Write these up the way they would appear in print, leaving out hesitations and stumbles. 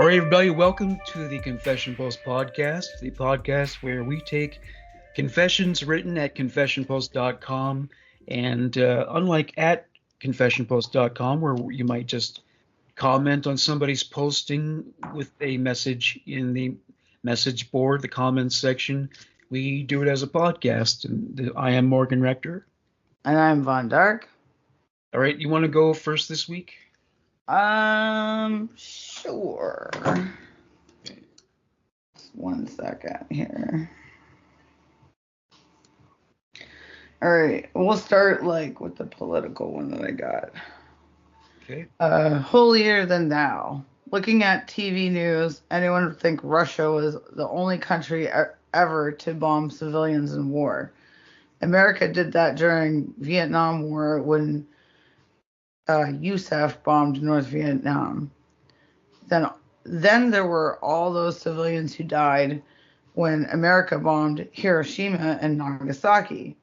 All right, everybody, welcome to the Confession Post podcast, the podcast where we take confessions written at confessionpost.com and unlike at confessionpost.com, where you might just comment on somebody's posting with a message in the message board, the comments section, we do it as a podcast. And I am Morgan Rector. And I'm Von Dark. All right, you want to go first this week? Sure. Just 1 second here. All right, we'll start with the political one that I got. Okay. Holier than thou. Looking at TV news, anyone would think Russia was the only country ever to bomb civilians in war. America did that during Vietnam War when USAF bombed North Vietnam. Then there were all those civilians who died when America bombed Hiroshima and Nagasaki.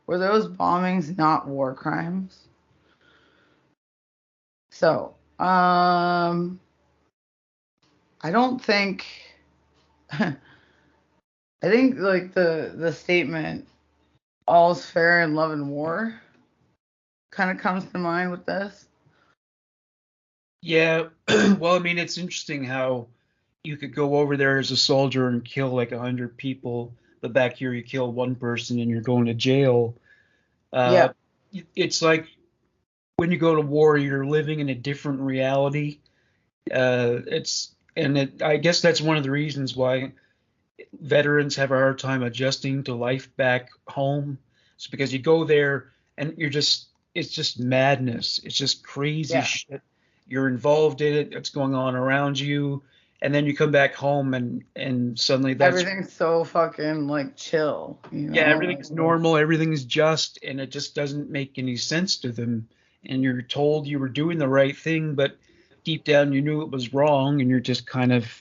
Were those bombings not war crimes? So, I don't think. I think the statement "all's fair in love and war" kind of comes to mind with this. Yeah, well, I mean, it's interesting how you could go over there as a soldier and kill like 100 people, but back here you kill one person and you're going to jail. Yeah. It's like when you go to war, you're living in a different reality. I guess that's one of the reasons why veterans have a hard time adjusting to life back home. It's because you go there and it's just madness. It's just crazy shit. You're involved in it. It's going on around you. And then you come back home and suddenly everything's so fucking chill. Yeah, everything's normal. Everything's just, and it just doesn't make any sense to them. And you're told you were doing the right thing, but deep down you knew it was wrong, and you're just kind of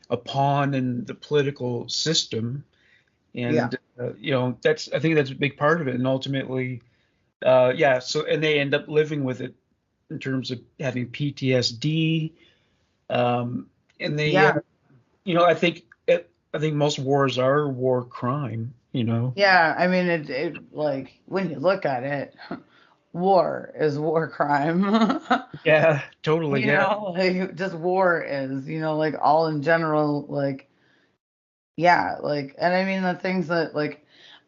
a pawn in the political system. And I think that's a big part of it. And ultimately, and they end up living with it in terms of having PTSD. And they, I think most wars are war crime. Yeah, I mean, it when you look at it, war is war crime. Yeah, totally. Just war is, all in general, and I mean the things that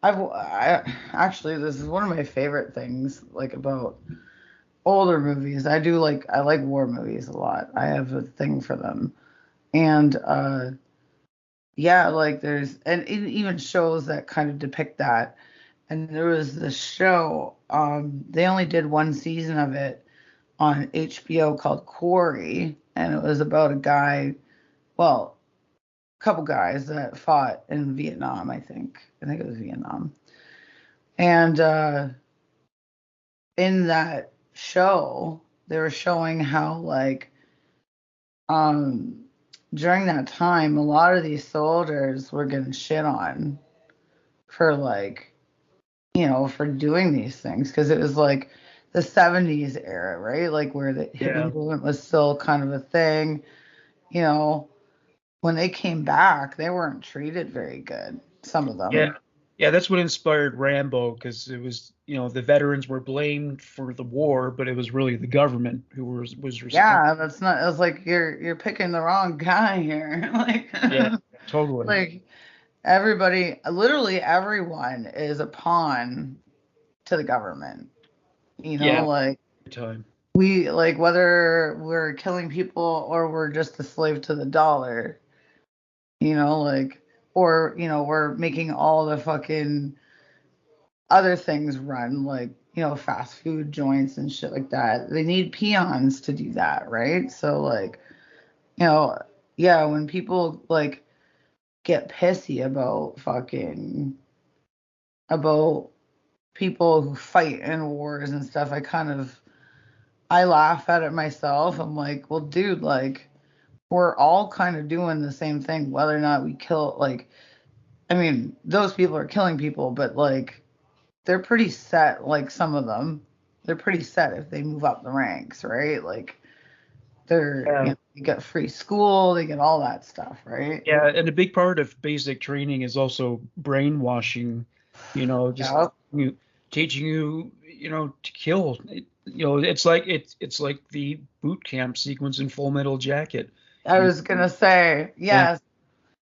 I actually, this is one of my favorite things about older movies. I like war movies a lot. I have a thing for them. And there's, and it even shows that kind of depict that. And there was this show, they only did one season of it on HBO called Quarry, and it was about a couple guys that fought in Vietnam, I think it was Vietnam. And in that show, they were showing how during that time, a lot of these soldiers were getting shit on for for doing these things, because it was the 70s era, right? Where the hippie movement was still kind of a thing. When they came back, they weren't treated very good, some of them. Yeah, that's what inspired Rambo, because it was, the veterans were blamed for the war, but it was really the government who was responsible. Yeah, that's not. It's you're picking the wrong guy here. Yeah, totally. Everybody, literally everyone is a pawn to the government. Time. We whether we're killing people or we're just a slave to the dollar. Or we're making all the fucking other things run, fast food joints and shit like that. They need peons to do that, right? So when people get pissy about people who fight in wars and stuff, I laugh at it myself. I'm like, well, dude, we're all kind of doing the same thing, whether or not we kill, I mean, those people are killing people, but they're pretty set, some of them, they're pretty set if they move up the ranks, right? They're, Yeah. they get free school, they get all that stuff, right? Yeah, and a big part of basic training is also brainwashing, just Yeah. you, teaching you, to kill. It's like the boot camp sequence in Full Metal Jacket. I was gonna say, Yeah, yes.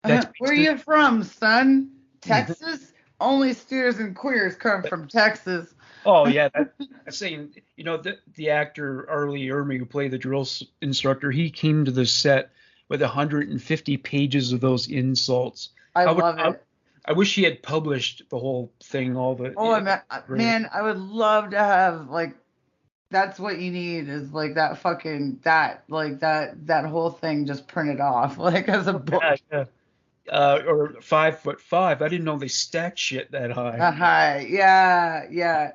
that's Where basically. you from, son? Texas? Only steers and queers come from Texas. Oh yeah, that's saying, the actor Arlie Ermy, who played the instructor, he came to the set with 150 pages of those insults. I I would love it. I wish he had published the whole thing, all the Oh, great. man, I would love to have like that's what you need is like that fucking that whole thing just printed off like as a Yeah, book. yeah. Or 5'5". I didn't know they stacked shit that high. Hi. Yeah, yeah.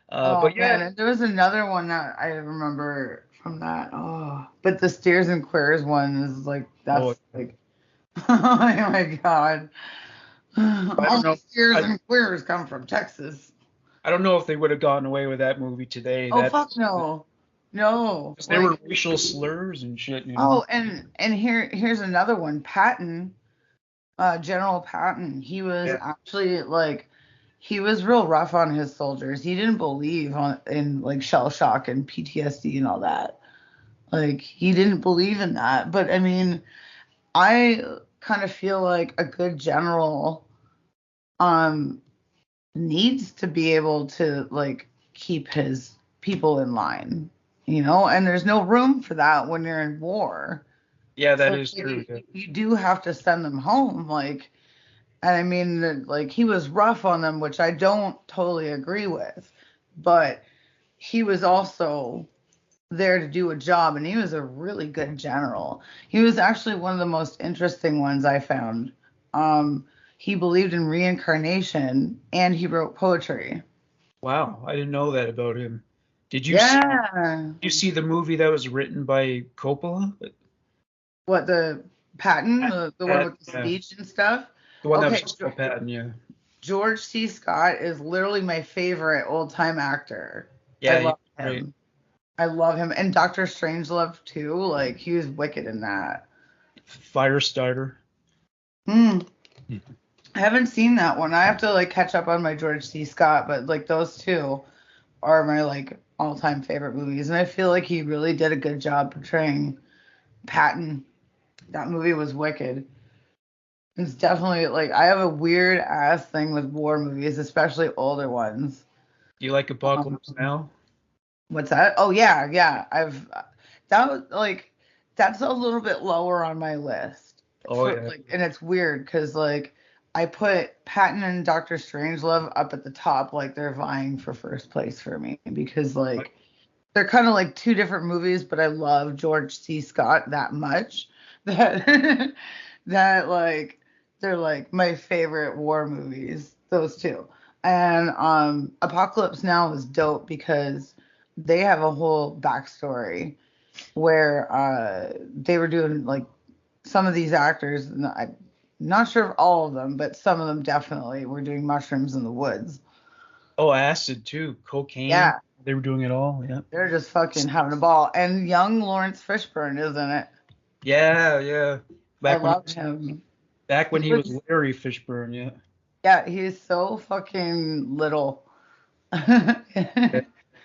Oh But man, yeah. and there was another one that I remember from that. Oh, but the Steers and Queers one is like Oh, that's like oh my god. I don't Only know. Steers I and Queers come from Texas. I don't know if they would have gotten away with that movie today. Oh That fuck no. No. Because there were Like racial slurs and shit. oh and here's another one. Patton, General Patton, he was Yeah. actually like he was real rough on his soldiers. He didn't believe in like shell shock and PTSD and all that. Like he didn't believe in that. But I mean, I kind of feel like a good general um needs to be able to like keep his people in line, and there's no room for that when you're in war. Yeah, that So is like, true. Yeah. you do have to send them home, like, and I mean, like he was rough on them, which I don't totally agree with, but he was also there to do a job, and he was a really good general. He was actually one of the most interesting ones I found. He believed in reincarnation, and he wrote poetry. Wow, I didn't know that about him. Did you see, Yeah. you see the movie that was written by Coppola? What the Patton, the one with the Yeah, speech and stuff? the one that was Okay, just called Patton. Yeah, George C. Scott is literally my favorite old time actor. I yeah, he's love great. him. I love him. And Dr. Strangelove too. Like he was wicked in that. Firestarter. Hmm. I haven't seen that one. I have to like catch up on my George C. Scott, but like those two are my like all time favorite movies. And I feel like he really did a good job portraying Patton. That movie was wicked. It's definitely like I have a weird ass thing with war movies, especially older ones. Do you like Um, Apocalypse Now? what's that? Oh yeah, yeah. That was like that's a little bit lower on my list Oh for yeah. like, and it's weird because like I put Patton and Doctor Strangelove up at the top, like they're vying for first place for me because But like they're kind of like two different movies, but I love George C. Scott that much that that like they're like my favorite war movies, those two. And Apocalypse Now is dope because they have a whole backstory where they were doing like some of these actors, I'm not sure of all of them, but some of them definitely were doing mushrooms in the woods. oh, acid too, cocaine. Yeah, They were doing it all. Yeah. they're just fucking having a ball. And young Lawrence Fishburne is in it. Yeah, yeah. I Back when he love was him. back when He he was was, Larry Fishburne. Yeah. yeah, he's so fucking little. Yeah.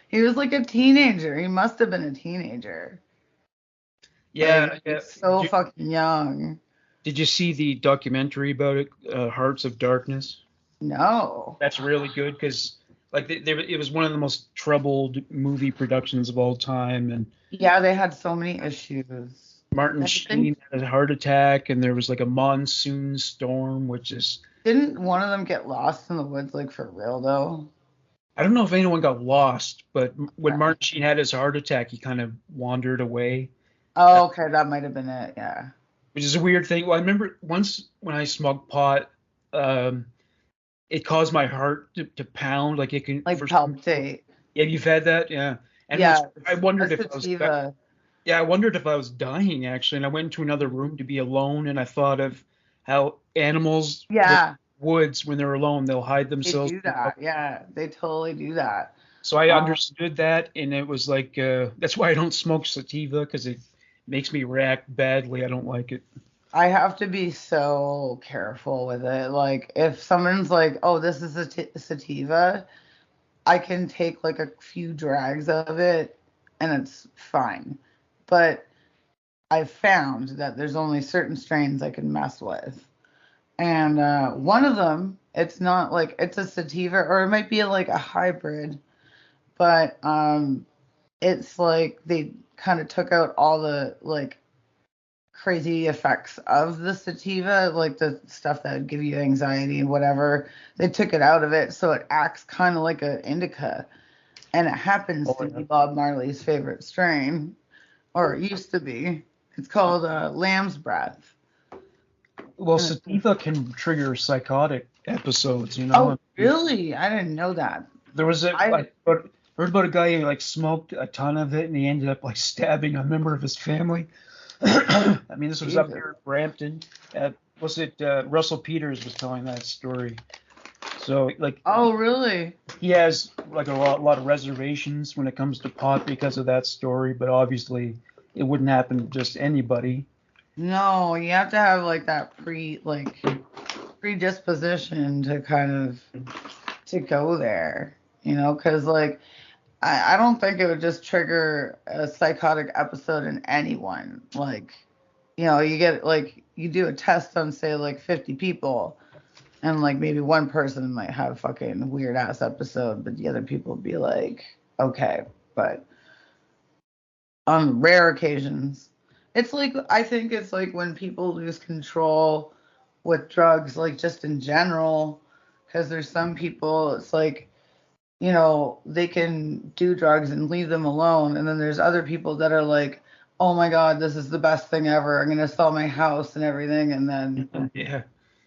He was like a teenager. He must have been a teenager. Like Yeah, yeah. so fucking young. Did you see the documentary about it, Hearts of Darkness? No. That's really good because like it was one of the most troubled movie productions of all time, and Yeah, they had so many issues. Martin I think Sheen had a heart attack, and there was like a monsoon storm, which is didn't one of them get lost in the woods like for real though? I don't know if anyone got lost, but when Okay. Martin Sheen had his heart attack, he kind of wandered away, uh, Oh, okay, that might have been it. Yeah. which is a weird thing. Well, I remember once when I smoked pot, um, it caused my heart to pound, like it can Like for some people. palpitate. Yeah, you've had that, yeah. And it was, Yeah, I a wondered if I was sativa. Yeah, I wondered if I was dying actually, and I went into another room to be alone, and I thought of how animals will Yeah, woods when they're alone, they'll hide they themselves. do that. Yeah, they totally do that. So I Um, understood that, and it was like that's why I don't smoke sativa because makes me react badly. I don't like it. I have to be so careful with it. Like, if someone's like, "Oh, this is a sativa," I can take like a few drags of it, and it's fine. But I've found that there's only certain strains I can mess with, and one of them, it's not like it's a sativa, or it might be like a hybrid, but it's like they kind of took out all the like crazy effects of the sativa, like the stuff that would give you anxiety and whatever. They took it out of it, so it acts kind of like an indica, and it happens Oh, to yeah. be Bob Marley's favorite strain, or it used to be. It's called Lamb's Breath. Well, And sativa can trigger psychotic episodes, you know. oh, really? I didn't know that. There was I heard about a guy who like smoked a ton of it and he ended up like stabbing a member of his family. I mean, this was up Jesus. here in Brampton. Was it Russell Peters was telling that story? So like Oh, really? he has like a lot of reservations when it comes to pot because of that story, but obviously it wouldn't happen to just anybody. No, you have to have like that predisposition to kind of to go there, because like I don't think it would just trigger a psychotic episode in anyone. Like, you get like you do a test on say like 50 people, and like maybe one person might have a fucking weird ass episode, but the other people would be like, okay. But on rare occasions, it's like I think it's like when people lose control with drugs, like just in general, because there's some people, it's like they can do drugs and leave them alone. And then there's other people that are like, oh my God, this is the best thing ever. I'm going to sell my house and everything. And then, Yeah,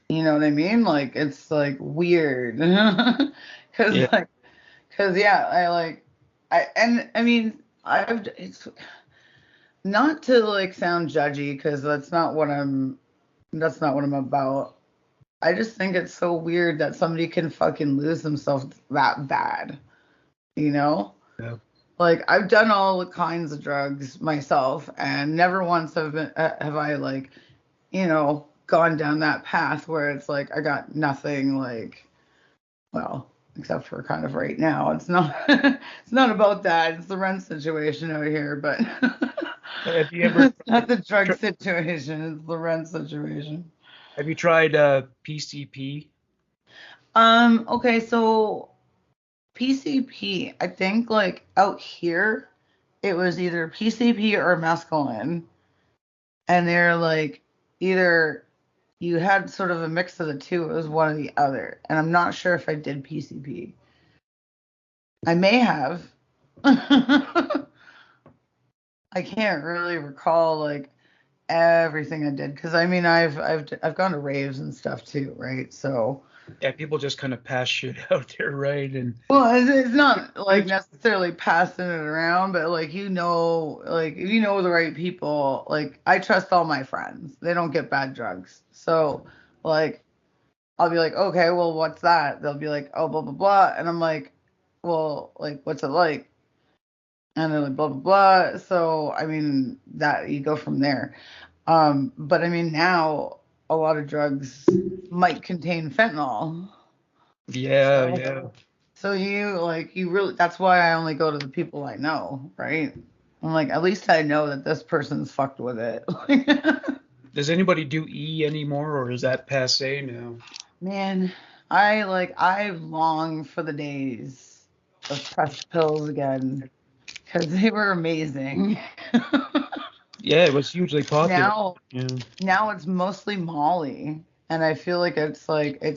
you know what I mean? Like, it's like weird. Cause yeah. like, cause yeah, I mean, it's not to like sound judgy, cause that's not what I'm about. I just think it's so weird that somebody can fucking lose themselves that bad, you know? Yeah. Like I've done all the kinds of drugs myself, and never once have I like gone down that path where it's like I got nothing like well except for kind of right now. It's not it's not about that. It's the rent situation out here, but Have you ever it's not the drug tr- situation. It's the rent situation. have you tried PCP? Okay, so PCP, I think like out here it was either PCP or mescaline, and they're like either you had sort of a mix of the two. It was one or the other, and I'm not sure if I did PCP. I may have. I can't really recall like everything I did because I mean I've gone to raves and stuff too, right? So Yeah, people just kind of pass shit out there, right? And well, it's not like necessarily passing it around, but like like if you know the right people, like I trust all my friends. They don't get bad drugs. So like I'll be like, okay, well, what's that? They'll be like, oh, blah blah blah, and I'm like, well, like what's it like? And they're like, blah blah blah. So I mean that you go from there. But I mean now a lot of drugs might contain fentanyl. yeah, So yeah. So you really that's why I only go to the people I know, right? I'm like, at least I know that this person's fucked with it. Does anybody do E anymore, or is that passe now? Man, I long for the days of pressed pills again because they were amazing. Yeah, it was hugely popular. now Yeah. now it's mostly Molly, and I feel like it's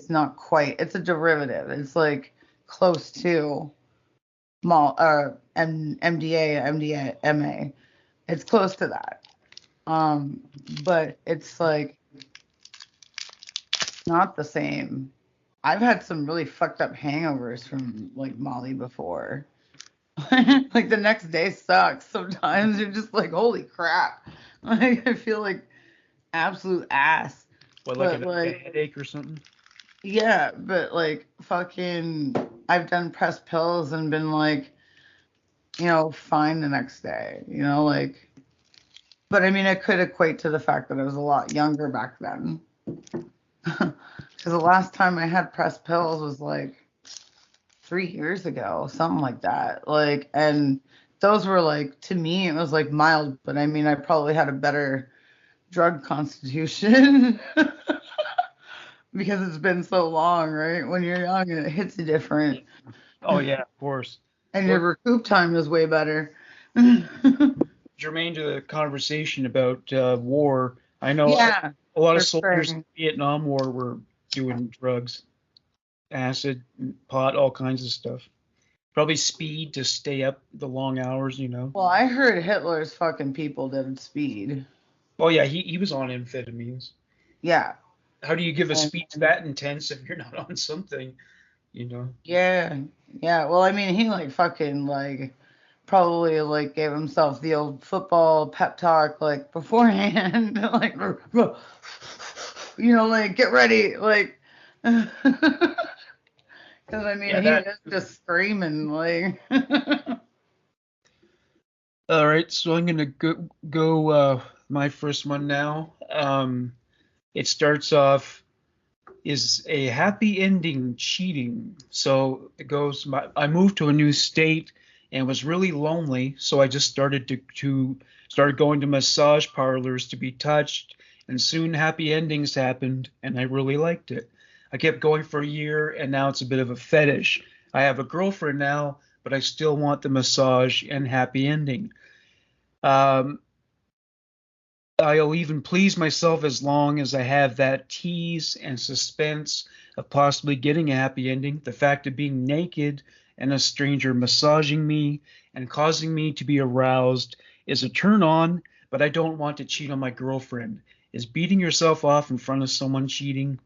not quite. It's a derivative. It's like close to MDA, MDA, MA. It's close to that. But it's like not the same. I've had some really fucked up hangovers from like Molly before. Like the next day sucks. Sometimes you're just like, holy crap. Like I feel like absolute ass. What, like But a like, headache or something? yeah, but like fucking I've done pressed pills and been like, fine the next day. Like But I mean, it could equate to the fact that I was a lot younger back then. Because the last time I had pressed pills was like 3 years ago, something like that. Like, and those were like, to me, it was like mild, but I mean, I probably had a better drug constitution because it's been so long, right? When you're young, it hits you different, Oh yeah, of course. and your Well, recoup time is way better. germane to the conversation about war, I know Yeah, a lot of for soldiers in sure. the Vietnam War were doing drugs, acid, pot, all kinds of stuff. Probably speed to stay up the long hours, you know. Well, I heard Hitler's fucking people did speed. Oh yeah, he was on amphetamines. Yeah. How do you give a And speech that intense if you're not on something, you know? yeah, yeah. Well, I mean, he like fucking like probably like gave himself the old football pep talk like beforehand, like like get ready, like because I mean Yeah, he that. is just screaming like All right, so I'm gonna go my first one now. It starts off, is a happy ending cheating? So it goes, I moved to a new state and was really lonely, so I just started to started going to massage parlors to be touched, and soon happy endings happened, and I really liked it. I kept going for a year, and now it's a bit of a fetish. I have a girlfriend now, but I still want the massage and happy ending. Um, I'll even please myself as long as I have that tease and suspense of possibly getting a happy ending. The fact of being naked and a stranger massaging me and causing me to be aroused is a turn on, but I don't want to cheat on my girlfriend. Is beating yourself off in front of someone cheating?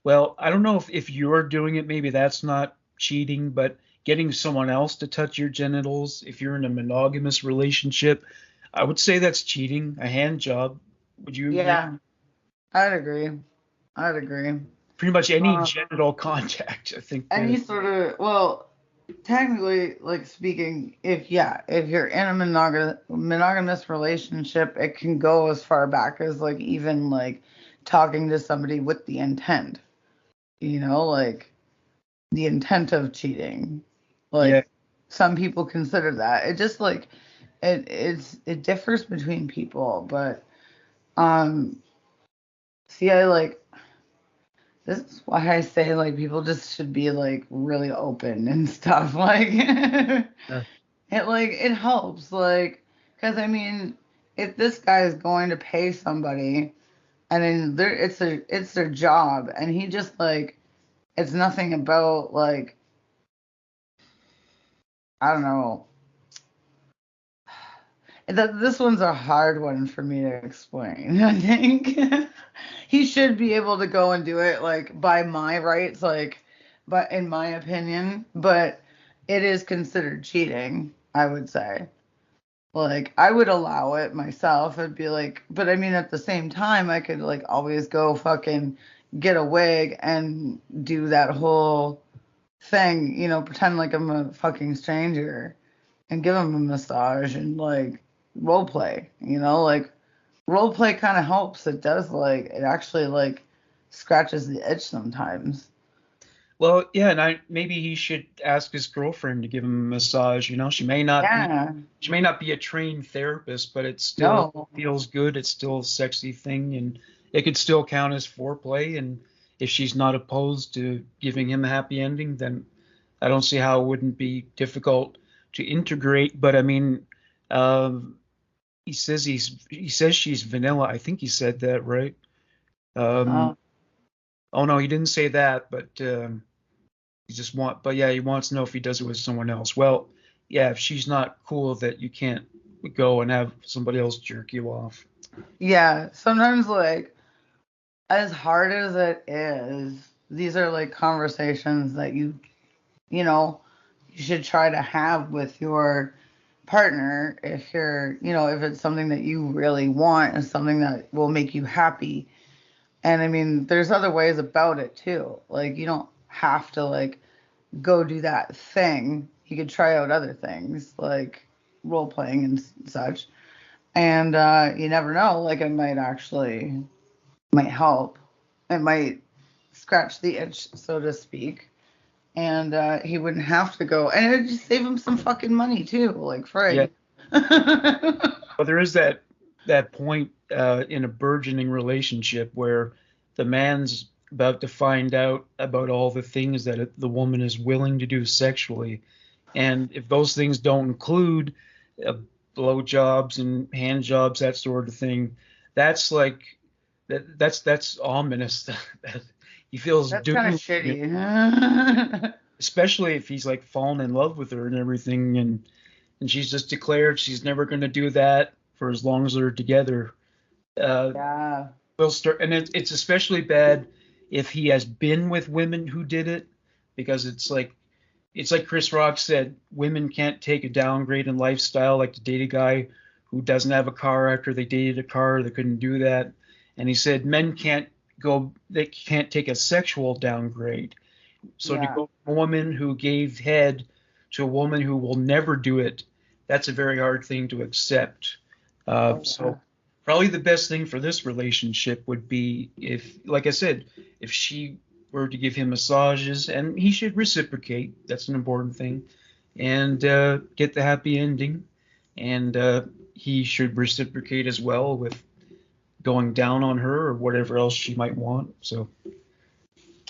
Well, I don't know if you're doing it, maybe that's not cheating, but getting someone else to touch your genitals, if you're in a monogamous relationship, I would say that's cheating, a hand job. Would you agree? yeah, I'd agree. I'd agree. Pretty much any Uh, genital contact, I think. any sort of well, technically, like speaking, if you're in a monogamous relationship, it can go as far back as like even like talking to somebody with the intent, like the intent of cheating. Yeah. Like some people consider that. It just like it differs between people, but um see I like this is why I say like people just should be like really open and stuff. Like Uh, it helps like because I mean if this guy is going to pay somebody and then it's their job and he just like it's nothing about like I don't know. This one's a hard one for me to explain. I think he should be able to go and do it like by my rights, like, but in my opinion, but it is considered cheating, I would say. Like, I would allow it myself. It'd be like, but I mean, at the same time, I could like always go fucking get a wig and do that whole thing, pretend like I'm a fucking stranger and give him a massage and like role play, like role play kind of helps. It does like it actually like scratches the itch sometimes. well, yeah, and I maybe he should ask his girlfriend to give him a massage. You know, Yeah, she may not be a trained therapist, but it still no, feels good. It's still a sexy thing, and it could still count as foreplay. And if she's not opposed to giving him a happy ending, then I don't see how it wouldn't be difficult to integrate. But I mean, um, he says she's vanilla. I think he said that, right? Um, uh, oh no, he didn't say that, but but yeah, he wants to know if he does it with someone else. Well, yeah, if she's not cool that you can't go and have somebody else jerk you off. yeah. Sometimes like as hard as it is, these are like conversations that you know you should try to have with your partner if if it's something that you really want and something that will make you happy. And I mean, there's other ways about it too. Like you don't have to like go do that thing. You could try out other things like role playing and such. And you never know, like it might help. It might scratch the itch, so to speak. And he wouldn't have to go. And it would just save him some fucking money too, like Yeah. frig. But there is that point in a burgeoning relationship where the man's about to find out about all the things that the woman is willing to do sexually, and if those things don't include uh, blowjobs and hand jobs, that sort of thing, that's like that's ominous. That he feels That's kind of doomed, shitty. especially if he's like fallen in love with her and everything, and she's just declared she's never going to do that for as long as they're together. Uh, Yeah. will start, and it's especially bad if he has been with women who did it, because it's like Chris Rock said, women can't take a downgrade in lifestyle, like to date a guy who doesn't have a car after they dated a car. They couldn't do that. And he said men they can't take a sexual downgrade. So to Yeah. go from a woman who gave head to a woman who will never do it, that's a very hard thing to accept. Oh, yeah. So probably the best thing for this relationship would be if, like I said, if she were to give him massages, and he should reciprocate. That's an important thing, and get the happy ending. And he should reciprocate as well with going down on her or whatever else she might want. So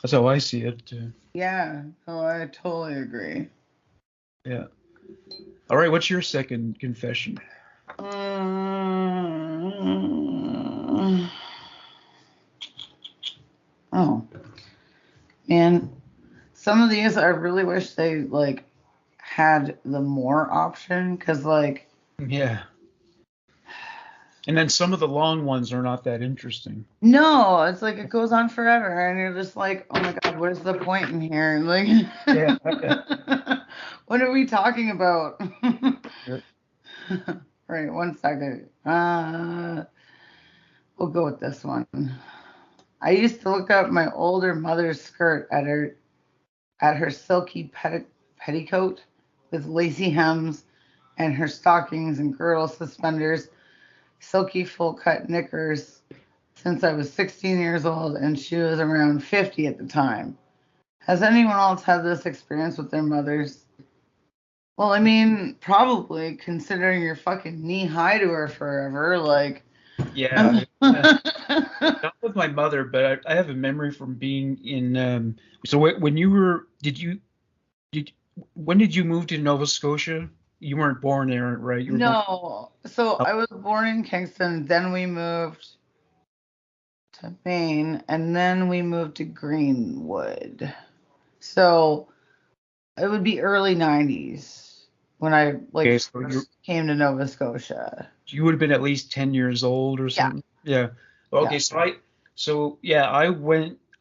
that's how I see it. Yeah. Oh, I totally agree. Yeah. All right. What's your second confession? Mm. Oh, man. Some of these I really wish they like had the more option because like Yeah. And then some of the long ones are not that interesting. no, it's like it goes on forever and you're just like, oh my God, what is the point in here? Like Yeah. what are we talking about? Yeah. Right, 1 second. We'll go with this one. I used to look up my older mother's skirt at her silky petticoat with lacy hems and her stockings and girdle suspenders, silky full cut knickers since I was 16 years old and she was around 50 at the time. Has anyone else had this experience with their mothers? Well, I mean, probably considering you're fucking knee high to her forever. Like, Yeah. Not with my mother, but I have a memory from being in. So when you were, did when did you move to Nova Scotia? You weren't born there, right? You were born. no. So Oh, I was born in Kingston, then we moved to Maine, and then we moved to Greenwood. So it would be early 90s when I like okay, so you first came to Nova Scotia. you would have been at least 10 years old or Yeah, something. Yeah. yeah. Okay, so yeah,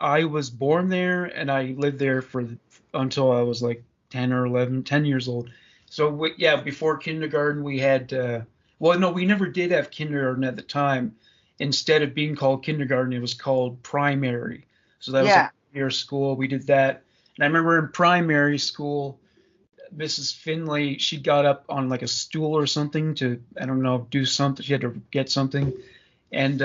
I was born there and I lived there until I was like 10 or 11, 10 years old. So yeah, before kindergarten we had well, no, we never did have kindergarten at the time. Instead of being called kindergarten, it was called primary. So that was like Yeah. year school. We did that. And I remember in primary school, Mrs. Finley, she got up on like a stool or something to, I don't know, do something. She had to get something. And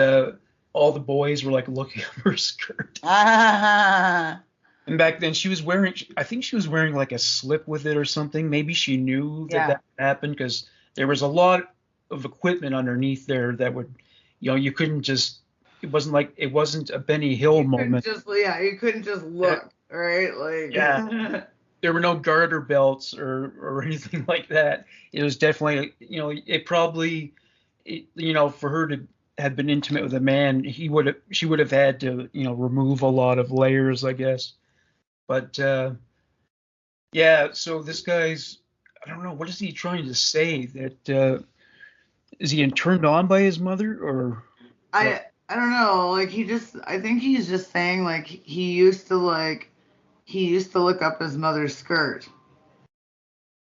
all the boys were like looking at her skirt. Ah, And back then she was wearing, I think she was wearing like a slip with it or something. Maybe she knew that yeah. that happened because there was a lot of equipment underneath there that would, you couldn't just, it wasn't a Benny Hill moment. You couldn't just Uh, look, right? Yeah, Like, there were no garter belts or anything like that. It was definitely, it probably, for her to have been intimate with a man, she would have had to, remove a lot of layers, I guess. But yeah, so this guy's, I don't know, what is he trying to say? That is he turned on by his mother or what? I don't know. Like I think he's just saying like he used to look up his mother's skirt.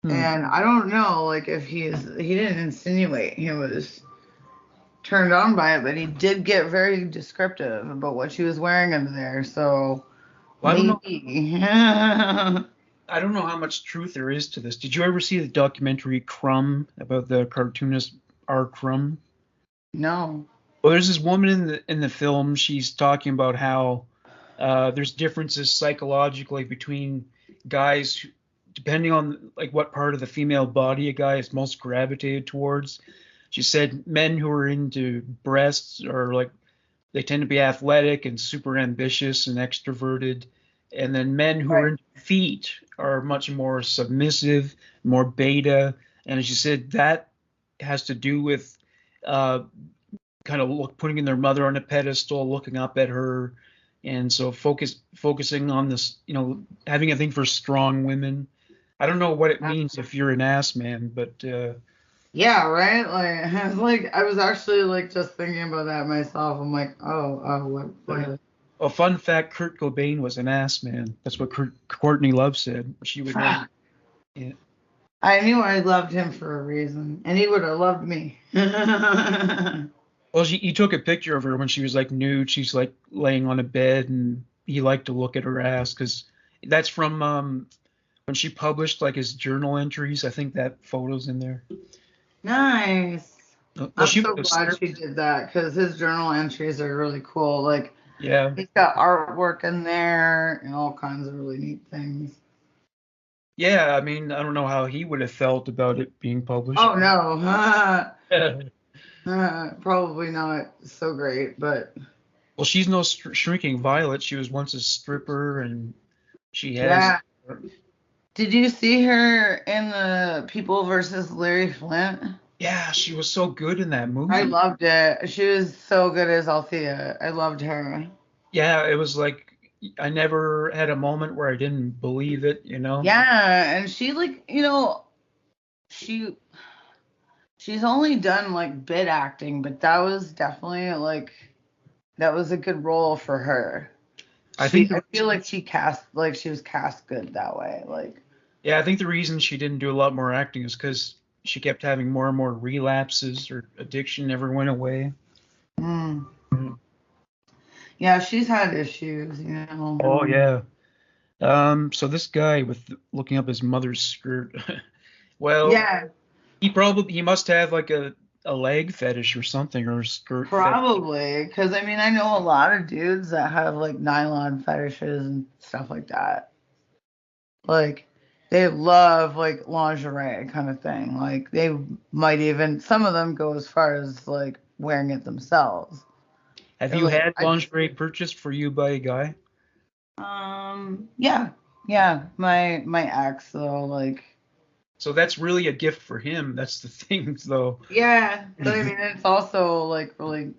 Hmm. And I don't know like if he didn't insinuate he was turned on by it, but he did get very descriptive about what she was wearing under there. So Well, maybe. I don't know how much truth there is to this. Did you ever see the documentary Crumb about the cartoonist R. Crumb? No. Well, there's this woman in the film. She's talking about how there's differences psychologically between guys, depending on like what part of the female body a guy is most gravitated towards. She said men who are into breasts are like they tend to be athletic and super ambitious and extroverted, and then men who are Right. into feet are much more submissive, more beta. And she said that has to do with uh, kind of putting their mother on a pedestal, looking up at her, and so focusing on this, having a thing for strong women. I don't know what it means if you're an ass man, but Yeah, right. Like I was actually like just thinking about that myself. I'm like, what? a fun fact: Kurt Cobain was an ass man. That's what Courtney Love said. She would never. Yeah. I knew I loved him for a reason, and he would have loved me. Well, he took a picture of her when she was like nude. She's like laying on a bed, and he liked to look at her ass because that's from when she published like his journal entries. I think that photo's in there. Nice. Well, I'm she so would have glad she stripped. did that because his journal entries are really cool. Like Yeah, he's got artwork in there and all kinds of really neat things. yeah. I mean, I don't know how he would have felt about it being published. Oh no, Well, probably not so great, but she's no shrinking violet. She was once a stripper, and she has. yeah. Did you see her in the People versus Larry Flint? Yeah, she was so good in that I movie. loved it. She was so good as Althea. I loved her. Yeah, it was like I never had a moment where I didn't believe it. Yeah, and she like, she she's only done like bit acting, but that was definitely like that was a good role for her. I think I the feel reason, like she was cast good that way. Like, yeah, I think the reason she didn't do a lot more acting is because she kept having more and more relapses. Her addiction never went away. mm, Mm. yeah, she's had issues. Oh yeah. So this guy with looking up his mother's skirt. Well, Yeah, he must have like a leg fetish or something or a skirt fetish. probably. Because I mean, I know a lot of dudes that have like nylon fetishes and stuff like that. Like, they love like lingerie kind of thing. Like, they might even, some of them go as far as like wearing it themselves. Have They're you like, had lingerie purchased for you by a guy? yeah, yeah. My ex though, like, So that's really a gift for him. That's the thing, though. yeah. But I mean, it's also like really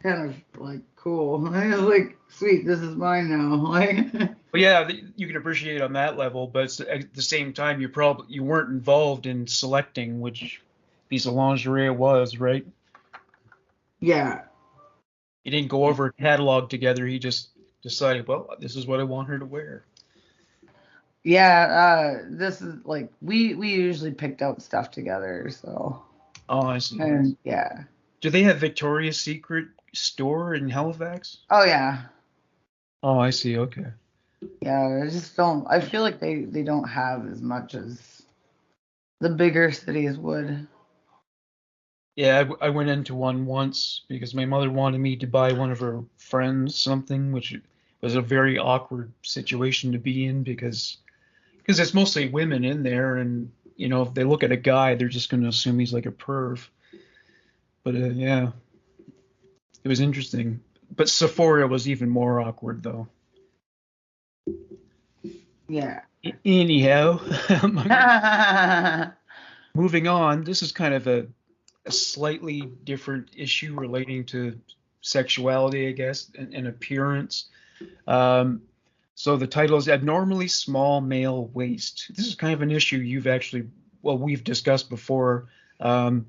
kind of like cool. Like, sweet, this is mine now. Like, But yeah, you can appreciate it on that level, but at the same time, you weren't involved in selecting which piece of lingerie it was, right? yeah, You didn't go over a catalog together. He just decided, well, this is what I want her to wear. yeah. This is like we usually picked out stuff together. So, Oh, I see. and yeah. Do they have Victoria's Secret store in Halifax? Oh yeah. Oh, I see. Okay. Yeah, I just don't. I feel like they don't have as much as the bigger cities would. Yeah, I went into one once because my mother wanted me to buy one of her friends something, which was a very awkward situation to be in because it's mostly women in there, and if they look at a guy, they're just going to assume he's like a perv. But yeah, it was interesting. But Sephora was even more awkward though. Yeah. Anyhow, moving on. This is kind of a slightly different issue relating to sexuality, I guess, and appearance. Um, so the title is Abnormally Small Male Waist. This is kind of an issue we've discussed before. Um,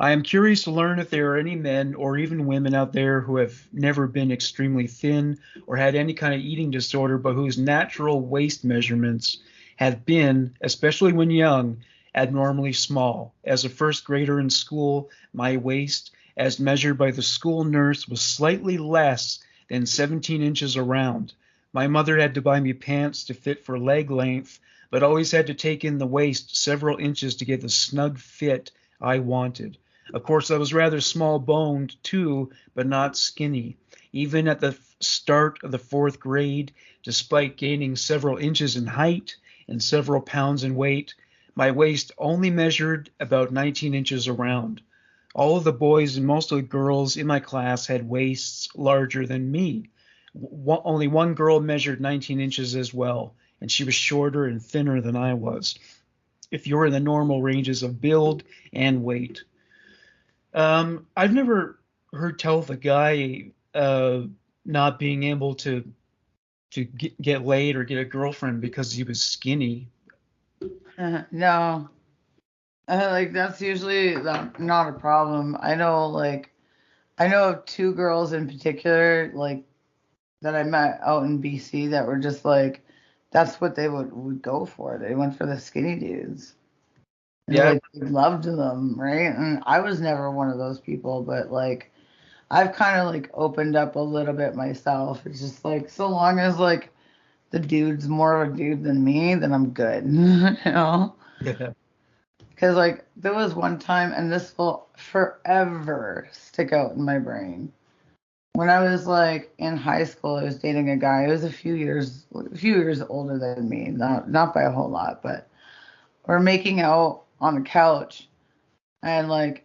I am curious to learn if there are any men or even women out there who have never been extremely thin or had any kind of eating disorder, but whose natural waist measurements have been, especially when young, abnormally small. As a first grader in school, my waist, as measured by the school nurse, was slightly less than 17 inches around. My mother had to buy me pants to fit for leg length, but always had to take in the waist several inches to get the snug fit I wanted. Of course, I was rather small boned too, but not skinny. Even at the start of the fourth grade, despite gaining several inches in height and several pounds in weight, my waist only measured about 19 inches around. All of the boys and most of the girls in my class had waists larger than me. Only one girl measured 19 inches as well, and she was shorter and thinner than I was, if you're in the normal ranges of build and weight. I've never heard tell of a guy not being able to get laid or get a girlfriend because he was skinny. No, like that's usually not a problem. I know of two girls in particular, like that I met out in BC that were just like, that's what they would go for. They went for the skinny dudes. And Yeah, like they loved them, right? And I was never one of those people, but like I've kind of like opened up a little bit myself. It's just like so long as like the dude's more of a dude than me, then I'm good. You know? yeah, Because like there was one time, and this will forever stick out in my brain. When I was like in high school, I was dating a guy who was a few years older than me, not by a whole lot, but we're making out on the couch, and like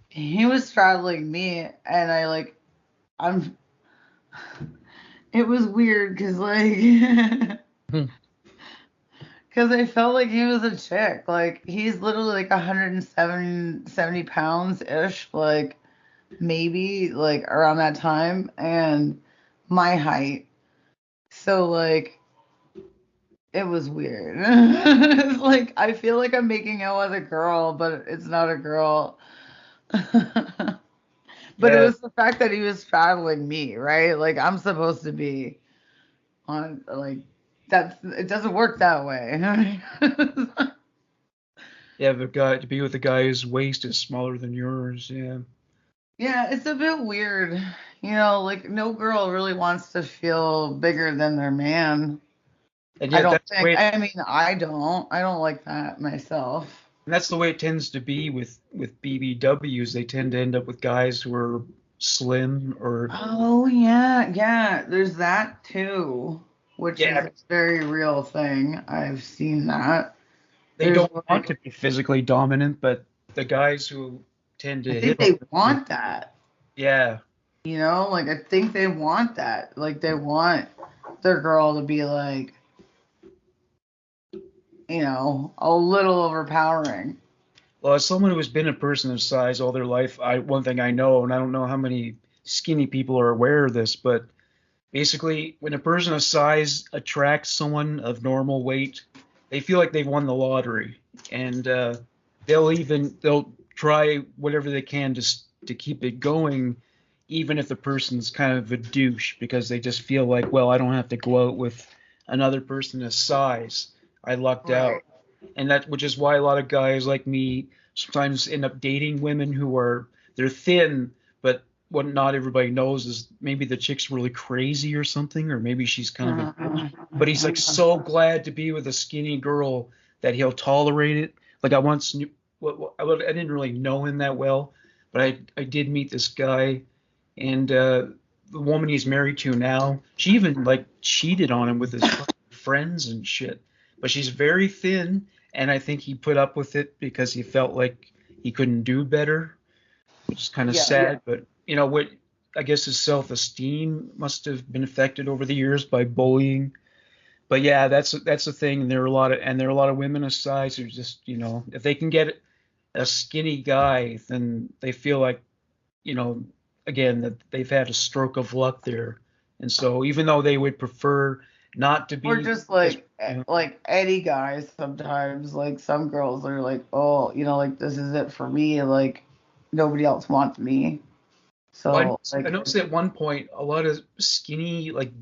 he was straddling me, and I'm. It was weird because like. hmm, Because I felt like he was a chick. Like he's literally like 170 pounds ish, like maybe like around that time, and my height. So like it was weird. It's like I feel like I'm making out with a girl, but it's not a girl. But it yeah, was the fact that he was straddling me, right? Like I'm supposed to be on like that's it doesn't work that way. yeah. The guy to be with a guy whose waist is smaller than yours. Yeah, Yeah, it's a bit weird. You know, like no girl really wants to feel bigger than their man. and I yet don't that's the think. way. I mean, I don't. I don't like that myself. And that's the way it tends to be with BBWs. They tend to end up with guys who are slim or Oh yeah, yeah. There's that too, which is yeah, a very real thing. I've seen that. they There's don't want to be physically dominant, but the guys who tend I to hit think on they them, want that. yeah, You know, like I think they want that. Like they want their girl to be like, a little overpowering. well, as someone who has been a person of size all their life, I one thing I know, and I don't know how many skinny people are aware of this, but basically, when a person of size attracts someone of normal weight, they feel like they've won the lottery, and they'll try whatever they can to keep it going, even if the person's kind of a douche, because they just feel like, well, I don't have to go out with another person of size. I lucked Right. out, and that which is why a lot of guys like me sometimes end up dating women who are they're thin, but what not everybody knows is maybe the chick's really crazy or something, or maybe she's kind of a bitch. But he's like so glad to be with a skinny girl that he'll tolerate it. Like I once knew, I didn't really know him that well, but I did meet this guy, and the woman he's married to now, she even like cheated on him with his friends and shit. But she's very thin, and I think he put up with it because he felt like he couldn't do better, which is kind of Yeah. sad. But what I guess his self-esteem must have been affected over the years by bullying. But yeah, that's the thing. And there are a lot of women of size who just if they can get a skinny guy, then they feel like you know again that they've had a stroke of luck there. And so even though they would prefer not to Or be just as like any guys sometimes. Like some girls are like, oh, like this is it for me. Like nobody else wants me. Well, So I like, noticed at one point a lot of skinny, like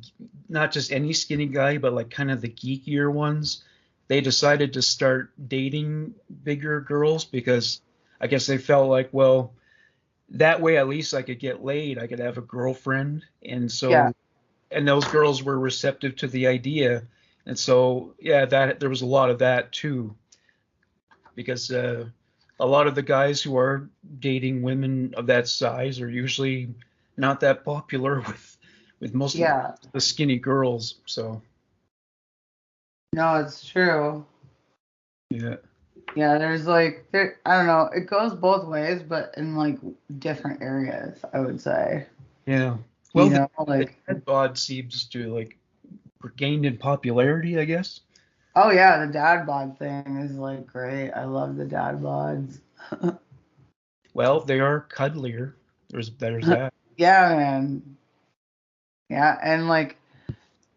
not just any skinny guy, but like kind of the geekier ones, they decided to start dating bigger girls because I guess they felt like, well, that way at least I could get laid, I could have a girlfriend, and yeah, those girls were receptive to the idea, and so yeah, that there was a lot of that too, because a lot of the guys who are dating women of that size are usually not that popular with most of Yeah. the skinny girls. So No, it's true. yeah, Yeah, there's like there I don't know, it goes both ways, but in like different areas, I would say. yeah. You Well, know, the like dad bod seems to like gained in popularity, I guess. oh yeah, the dad bod thing is like great. I love the dad bods. Well, they are cuddlier. There's that. Yeah, man. Yeah, and like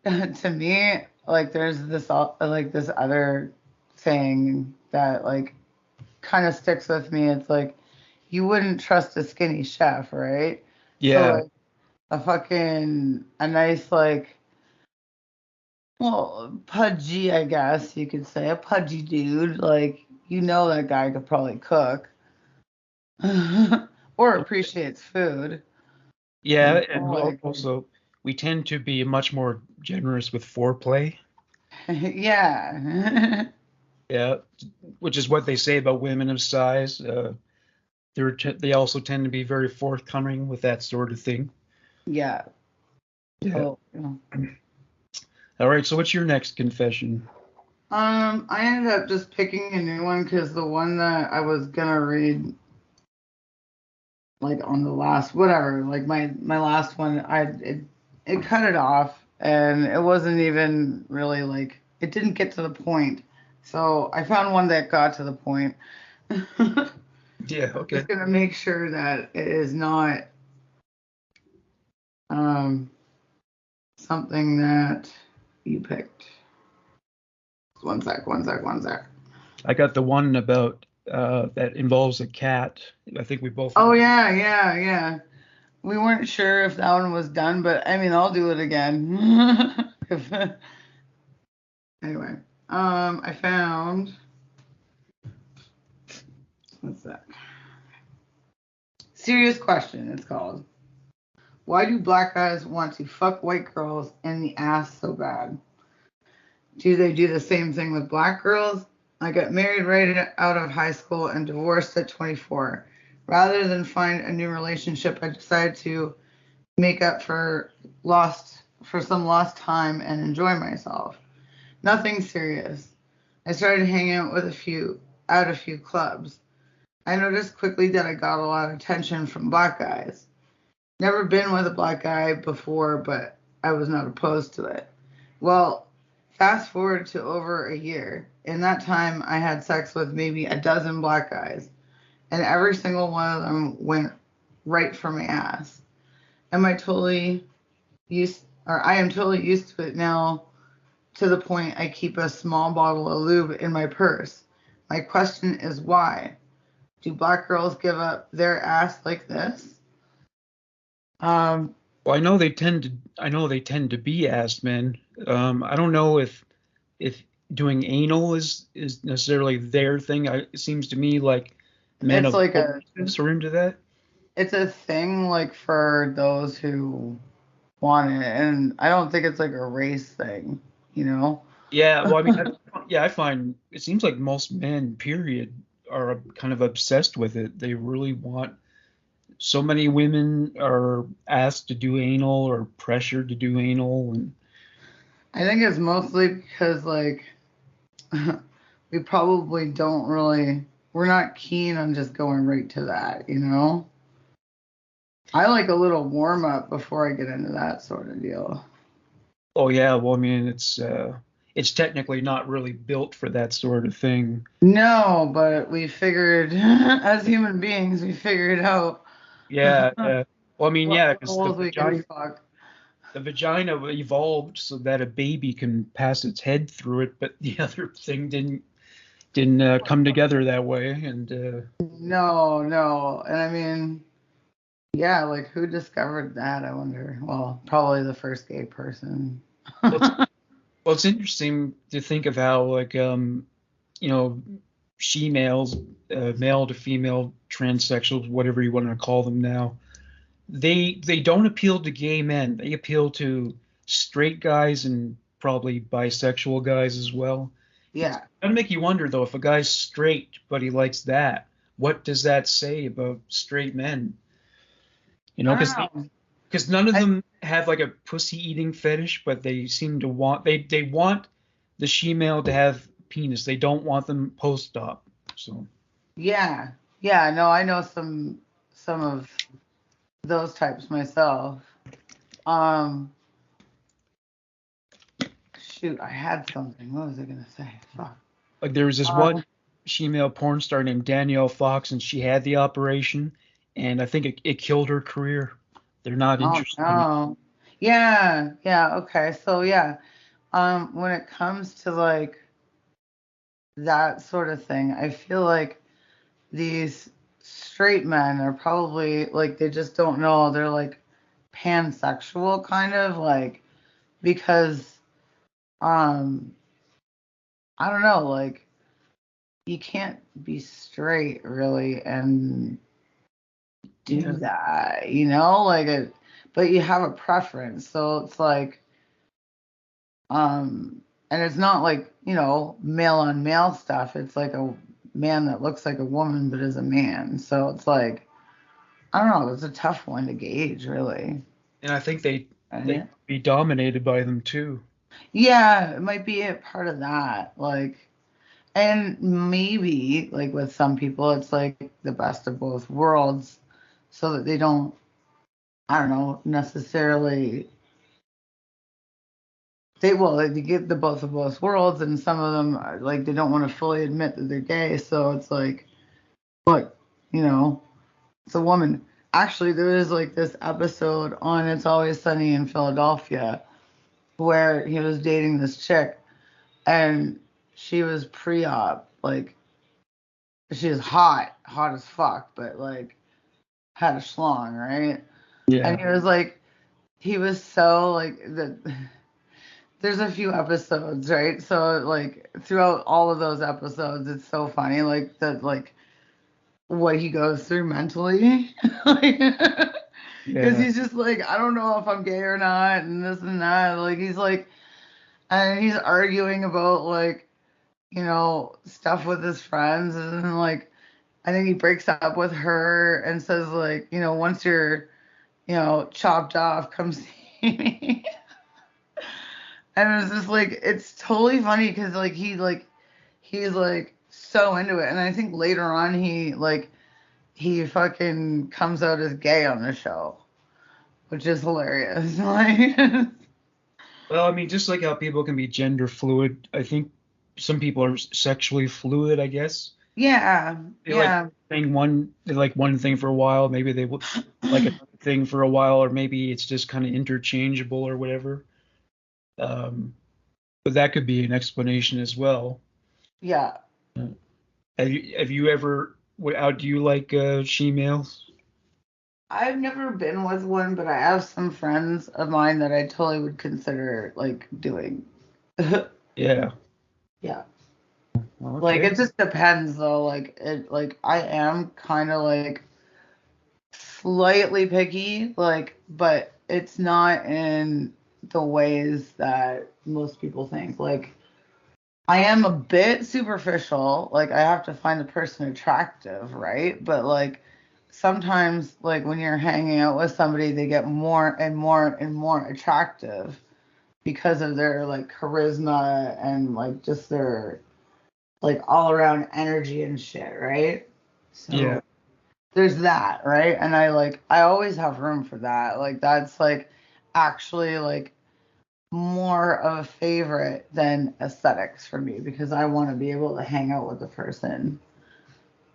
to me, like there's like this other thing that like kind of sticks with me. It's like you wouldn't trust a skinny chef, right? So Yeah, like a nice like well pudgy, I guess you could say a pudgy dude. Like you know that guy could probably cook or appreciates food. yeah, You know, and like also we tend to be much more generous with foreplay. yeah, Yeah, which is what they say about women of size. They also tend to be very forthcoming with that sort of thing. yeah. Yeah. Oh, yeah. All right. So what's your next confession? I ended up just picking a new one because the one that I was gonna read, like on the last whatever, like my last one, it cut it off, and it wasn't even really like it didn't get to the point. So I found one that got to the point. I'm Yeah. Okay. just gonna make sure that it is not um something that you picked. One sec. I got the one about that involves a cat. I think we both Oh agree. yeah, yeah, yeah. We weren't sure if that one was done, but I mean, I'll do it again. If, anyway, I found what's that? Serious question. It's called. Why do black guys want to fuck white girls in the ass so bad? Do they do the same thing with black girls? I got married right out of high school and divorced at 24. Rather than find a new relationship, I decided to make up for some lost time and enjoy myself. Nothing serious. I started hanging out with a few clubs. I noticed quickly that I got a lot of attention from black guys. Never been with a black guy before, but I was not opposed to it. Well, fast forward to over a year. In that time, I had sex with maybe a dozen black guys, and every single one of them went right for my ass. Am I totally I am totally used to it now to the point I keep a small bottle of lube in my purse. My question is why? Do black girls give up their ass like this? Um, Well, I know they tend to be ass men. I don't know if doing anal is necessarily their thing. It seems to me like men it's of like all a ages are into that. it's a thing like for those who want it, and I don't think it's like a race thing, you know? Yeah, well, I mean, yeah, I find it seems like most men, period, are kind of obsessed with it. They really want. So many women are asked to do anal or pressured to do anal, and I think it's mostly because like we probably don't really we're not keen on just going right to that, you know? I like a little warm up before I get into that sort of deal. oh yeah, well, I mean, it's technically not really built for that sort of thing. No, but we figured, as human beings, we figured out Yeah, yeah. Well, I mean, what yeah, because holes we can fuck. the vagina evolved so that a baby can pass its head through it, but the other thing didn't come together that way. And No, no. And I mean, yeah, like who discovered that? I wonder. Well, probably the first gay person. well, well, it's interesting to think of how like you know, she-males, male to female transsexuals, whatever you want to call them now, they don't appeal to gay men. They appeal to straight guys and probably bisexual guys as well. It's Yeah. gonna make you wonder though if a guy's straight but he likes that. what does that say about straight men? I Because don't know. none of I them have like a pussy eating fetish, but they seem to want they want the she-male to have penis. They don't want them post-op. So Yeah. Yeah, no, I know some of those types myself. Um Shoot, I had something. What was I gonna say? Fuck. like there was this one Um female porn star named Danielle Fox, and she had the operation, and I think it killed her career. They're not oh interested in it. no. Yeah, yeah, okay. So yeah. When it comes to like that sort of thing, I feel like these straight men are probably like they just don't know they're like pansexual kind of like because um I don't know, like you can't be straight really and do Yeah, that, like it, but you have a preference. So it's like, and it's not like, male on male stuff. It's like a man that looks like a woman but is a man. So it's like, I don't know, it's a tough one to gauge, really. and I think they Right? be dominated by them too. Yeah, it might be a part of that. Like, and maybe like with some people, it's like the best of both worlds so that they don't, I don't know, necessarily they get the both of both worlds, and some of them are, like they don't want to fully admit that they're gay. So it's like, look, you know, it's a woman. Actually, there is like this episode on It's Always Sunny in Philadelphia where he was dating this chick, and she was pre-op, like she was hot, hot as fuck, but like had a schlong, right? And Yeah, he was so like the there's a few episodes, right? So like throughout all of those episodes, it's so funny, like that, like what he goes through mentally, like, because yeah, he's just like, I don't know if I'm gay or not, and this and that. Like he's like, and he's arguing about like, stuff with his friends, and like, I think he breaks up with her and says like, once you're, chopped off, come see me. And it was just like it's totally funny because like he's like so into it, and I think later on he fucking comes out as gay on the show, which is hilarious. Like, well, I mean, just like how people can be gender fluid, I think some people are sexually fluid, I guess. yeah, They like yeah, they like one thing for a while, maybe they like another thing for a while, or maybe it's just kind of interchangeable or whatever. Um, but that could be an explanation as well. yeah. Uh, have you ever how do you like she-males? I've never been with one, but I have some friends of mine that I totally would consider like doing. Yeah. Yeah. Like Okay. it just depends though. Like I am kind of like slightly picky, like, but it's not in the ways that most people think. Like, I am a bit superficial. Like, I have to find the person attractive, right? But like, sometimes, like, when you're hanging out with somebody, they get more and more and more attractive because of their like charisma and like just their like all around energy and shit, right? Yeah. So there's that, right? And I always have room for that. Like that's like actually like more of a favorite than aesthetics for me because I want to be able to hang out with the person,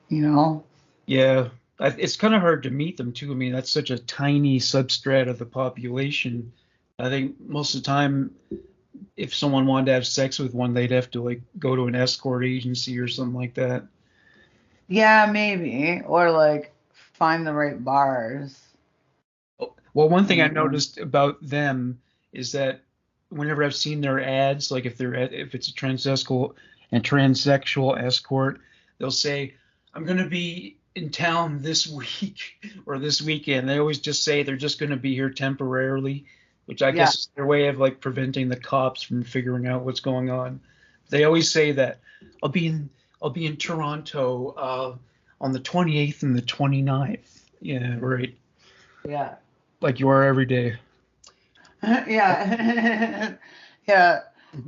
you know? Yeah. It's kind of hard to meet them too. I mean, that's such a tiny substrat of the population. I think most of the time, if someone wanted to have sex with one, they'd have to like go to an escort agency or something like that. Yeah, maybe. Or like find the right bars. Well, one thing I Um, noticed about them is that whenever I've seen their ads, like if it's a transsexual escort, they'll say, "I'm going to be in town this week or this weekend." They always just say they're just going to be here temporarily, which I yeah. guess is their way of like preventing the cops from figuring out what's going on. They always say that I'll be in Toronto. on the 28th and the 29th. Yeah, right. Yeah. Like you are every day. Yeah. Yeah.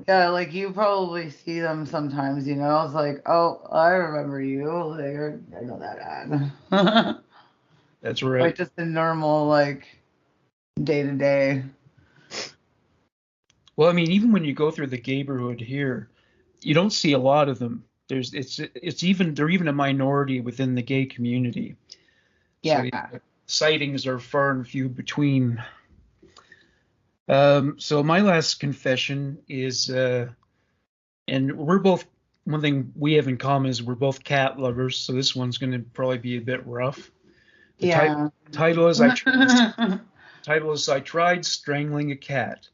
Yeah, like you probably see them sometimes, you know. It's like, oh, I remember you. Like, I know that ad. That's Like right. just the normal, like day to day. Well, I mean, even when you go through the neighborhood here, you don't see a lot of them. They're even a minority within the gay community. So Yeah. yeah, sightings are far and few between. So my last confession is, and we're both, one thing we have in common is we're both cat lovers. So this one's going to probably be a bit rough. The Yeah. title is title is I tried strangling a cat.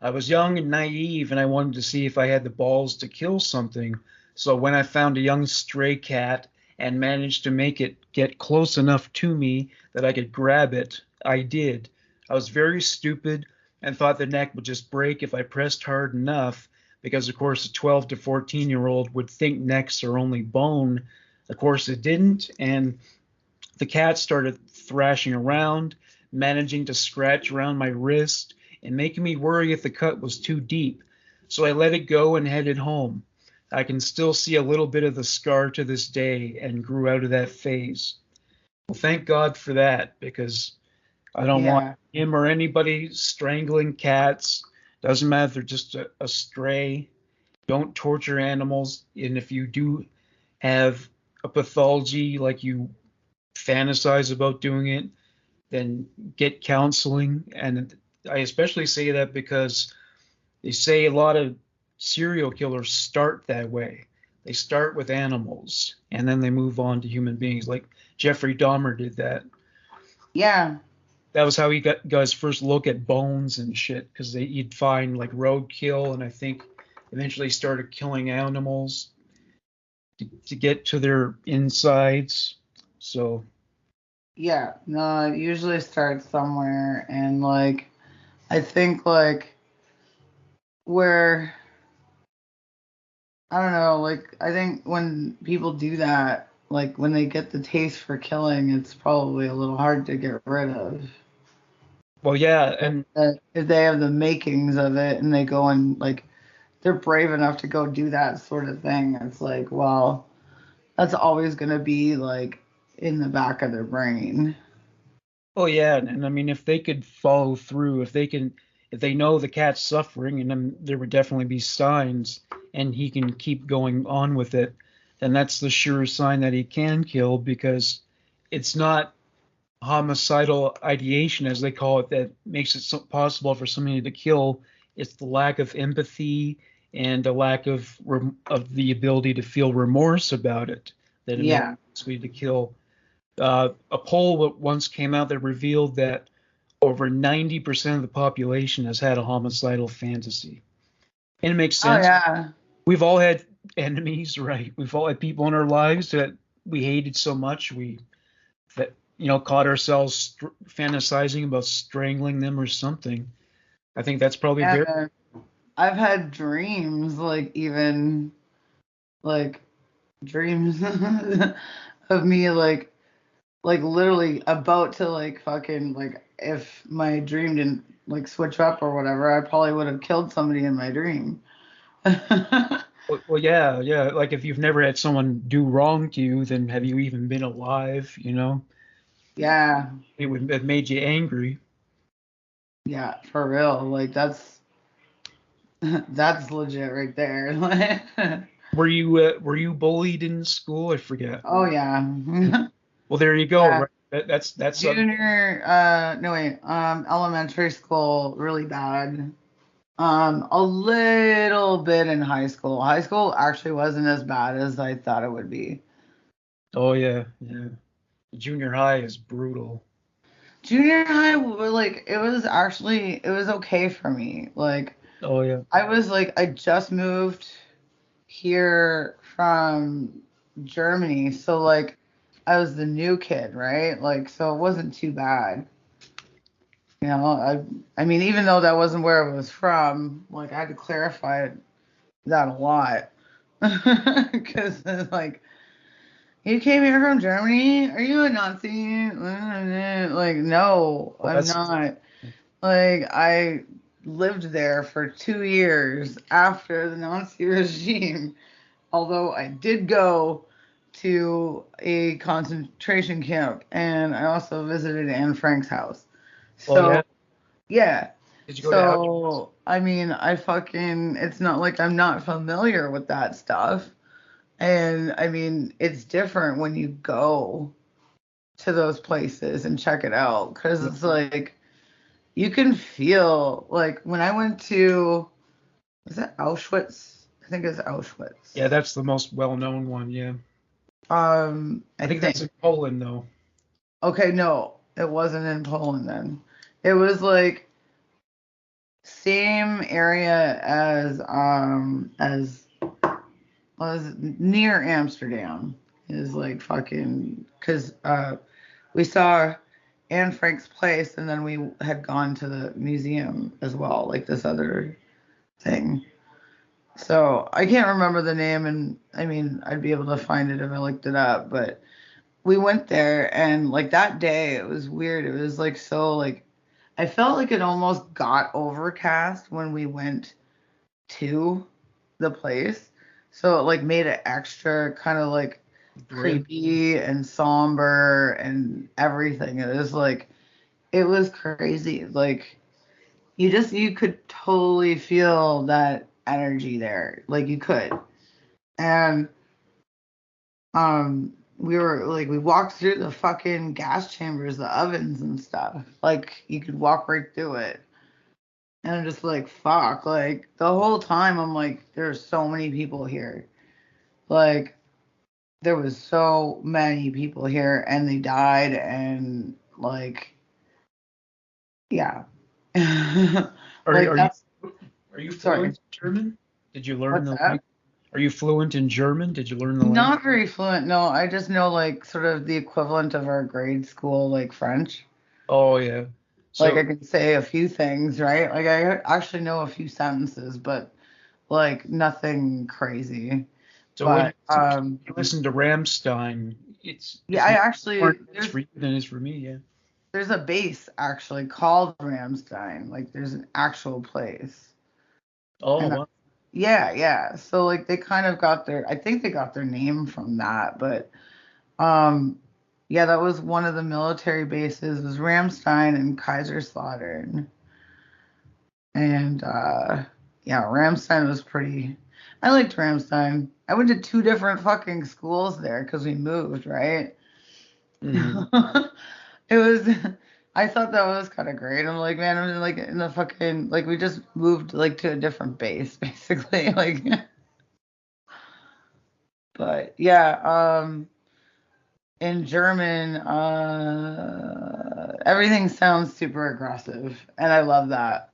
I was young and naive, and I wanted to see if I had the balls to kill something. So when I found a young stray cat and managed to make it get close enough to me that I could grab it, I did. I was very stupid and thought the neck would just break if I pressed hard enough, because of course a 12 to 14-year-old would think necks are only bone. Of course it didn't, and the cat started thrashing around, managing to scratch around my wrist and making me worry if the cut was too deep. So I let it go and headed home. I can still see a little bit of the scar to this day and grew out of that phase. Well, thank God for that, because I don't want Yeah. him or anybody strangling cats. Doesn't matter if they're just a stray. Don't torture animals. And if you do have a pathology, like you fantasize about doing it, then get counseling. And I especially say that because they say a lot of serial killers start that way. They start with animals and then they move on to human beings. Like Jeffrey Dahmer did that. Yeah. That was how he got his first look at bones and shit, because he'd find like roadkill, and I think eventually started killing animals to get to their insides. So Yeah. No, it usually starts somewhere and like I think like where I don't know, like I think when people do that, like when they get the taste for killing, it's probably a little hard to get rid of. well, yeah, If and if they have the makings of it and they go and like they're brave enough to go do that sort of thing, it's like, well, that's always gonna be like in the back of their brain. oh yeah, and I mean, if they could follow through, if they know the cat's suffering, and then there would definitely be signs, and he can keep going on with it, then that's the sure sign that he can kill, because it's not homicidal ideation, as they call it, that makes it so possible for somebody to kill. It's the lack of empathy and a lack of the ability to feel remorse about it that enables Yeah. me to kill. A poll that once came out that revealed that over 90% of the population has had a homicidal fantasy. And it makes Oh sense. yeah. We've all had enemies, right? We've all had people in our lives that we hated so much that caught ourselves fantasizing about strangling them or something. I think that's probably very. Yeah. I've had dreams, like even like dreams of me like literally about to like fucking like if my dream didn't like switch up or whatever, I probably would have killed somebody in my dream. Well, yeah, yeah. Like if you've never had someone do wrong to you, then have you even been alive? Yeah. It would have made you angry. Yeah, for real. Like that's that's legit right there. Were you bullied in school? I forget. Oh yeah. Well, there you go. Yeah. Right. That's something. Junior no wait, elementary school really bad. A little bit in high school. High school actually wasn't as bad as I thought it would be. Oh yeah, yeah. Junior high is brutal. Junior high, like it was okay for me. Like Oh yeah. I was like I just moved here from Germany, so like I was the new kid, right? Like so it wasn't too bad. You know, I mean even though that wasn't where I was from, like I had to clarify that a lot. Because like You came here from Germany? Are you a Nazi? Like, no, Well, I'm that's not. Like, I lived there for 2 years after the Nazi regime, although I did go to a concentration camp and I also visited Anne Frank's house. oh yeah. So, yeah. Did you go to Auschwitz? So, I mean, it's not like I'm not familiar with that stuff. And I mean, it's different when you go to those places and check it out because Yeah. it's like you can feel like when I went to, was it Auschwitz? I think it's Yeah, Auschwitz. that's the most well-known one. Yeah, I I think that's think. in Poland though. Okay, no, it wasn't in Poland then. It was like same area as was near Amsterdam. Is like fucking because we saw Anne Frank's place, and then we had gone to the museum as well, like this other thing. So I can't remember the name, and I mean, I'd be able to find it if I looked it up, but we went there, and like that day, it was weird. It was like so, like, I felt like it almost got overcast when we went to the place. So it like made it extra kind of like Grim. creepy and somber and everything. It was like, it was crazy. Like you could totally feel that energy there. Like you could. And we walked through the fucking gas chambers, the ovens and stuff. Like you could walk right through it. And I'm just like, fuck. Like the whole time I'm like, there's so many people here. Like there was so many people here and they died and like yeah. Like Are you that's are you sorry. fluent in German? Did you learn What's the that? language? Are you fluent in German? Did you learn the language? Not very fluent, no. I just know like sort of the equivalent of our grade school like French. Oh yeah. Like I So can say a few things, right? Like I actually know a few sentences, but like nothing crazy. so when But you listen to Ramstein, yeah, it's I more actually intense for you than it is for me. Yeah. there's a base actually called Ramstein. Like there's an actual place. Oh And wow. yeah, yeah. So like they kind of got their I think they got their name from that, but um yeah, that was one of the military bases was Ramstein and Kaiserslautern. And yeah, Ramstein was pretty I liked Ramstein. I went to two different fucking schools there because we moved, right? Hmm. It was I thought that was kind of great. I'm like, man, I'm like in the fucking like we just moved like to a different base basically. Like but yeah, in German, everything sounds super aggressive and I love that.